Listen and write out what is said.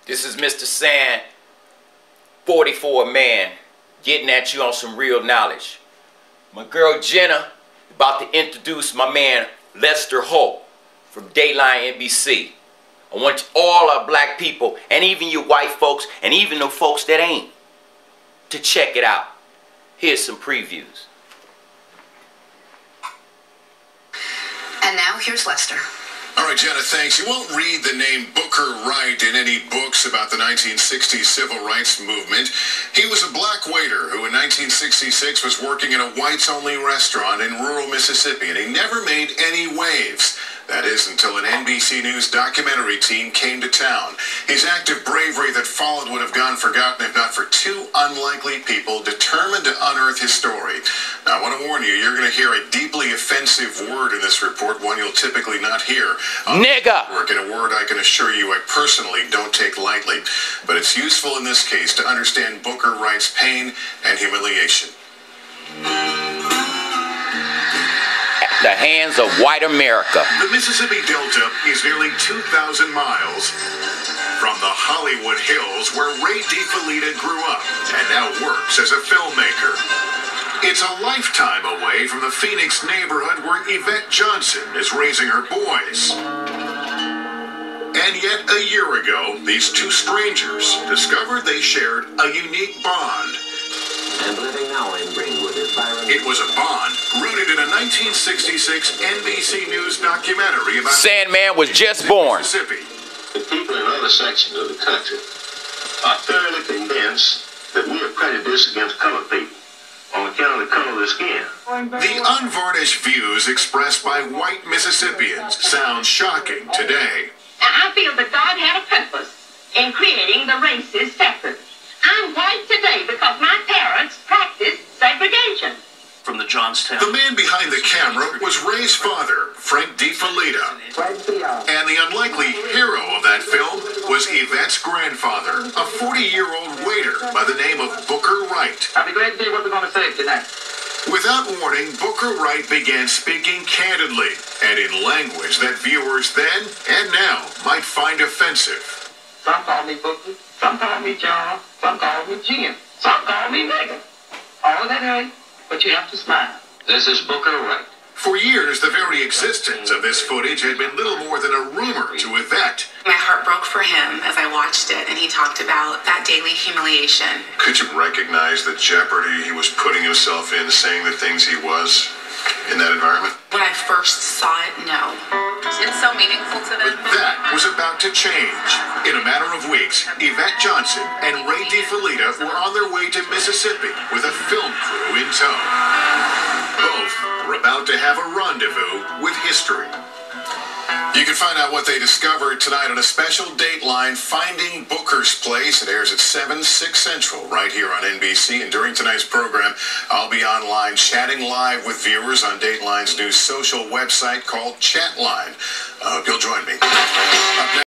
This is Mr. Sand, 44 man, getting at you on some real knowledge. My girl Jenna about to introduce my man Lester Holt from Dateline NBC. I want all our black people, and even you white folks, and even the folks that ain't, to check it out. Here's some previews. And now here's Lester. All right, Jenna, thanks. You won't read the name Booker Wright in any books about the 1960s civil rights movement. He was a black waiter who in 1966 was working in a whites-only restaurant in rural Mississippi, and he never made any waves. That is until an NBC News documentary team came to town. His act of bravery that followed would have gone forgotten if not for two unlikely people determined to unearth his story. Now, I want to warn you, you're going to hear a deeply offensive word in this report, one you'll typically not hear. Nigga! In a word I can assure you I personally don't take lightly. But it's useful in this case to understand Booker Wright's pain and humiliation. The hands of white America. The Mississippi Delta is nearly 2,000 miles from the Hollywood Hills where Ray DeFelitta grew up and now works as a filmmaker. It's a lifetime away from the Phoenix neighborhood where Yvette Johnson is raising her boys. And yet a year ago, these two strangers discovered they shared a unique bond. And living now in Greenwood is Byron. It was a bond rooted in a 1966 NBC News documentary about Sandman was just born. Mississippi. The people in other sections of the country are thoroughly convinced that we are prejudiced against colored people on account of the color of their skin. The unvarnished views expressed by white Mississippians sound shocking today. I feel that God had a purpose in creating the races separate. I'm white today because my parents practiced segregation. From the Johnstown. The man behind the camera was Ray's father, Frank DeFelitta. And the unlikely hero of that film was Yvette's grandfather, a 40-year-old waiter by the name of Booker Wright. Have a great day. What are we going to say tonight? Without warning, Booker Wright began speaking candidly and in language that viewers then and now might find offensive. Some call me Booker, some call me John, some call me Jim, some call me nigga. All that ain't, but you have to smile. This is Booker Wright. For years, the very existence of this footage had been little more than a rumor to Yvette. My heart broke for him as I watched it, and he talked about that daily humiliation. Could you recognize the jeopardy he was putting himself in, saying the things he was in that environment? When I first saw it, no. It's so meaningful to them. But that was about to change. In a matter of weeks, Yvette Johnson and Ray DeFelitta were on their way to Mississippi with a film crew in tow. Both were about to have a rendezvous with history. You can find out what they discovered tonight on a special Dateline, Finding Booker's Place. It airs at 7, 6 Central right here on NBC. And during tonight's program, I'll be online chatting live with viewers on Dateline's new social website called Chatline. I hope you'll join me. Up next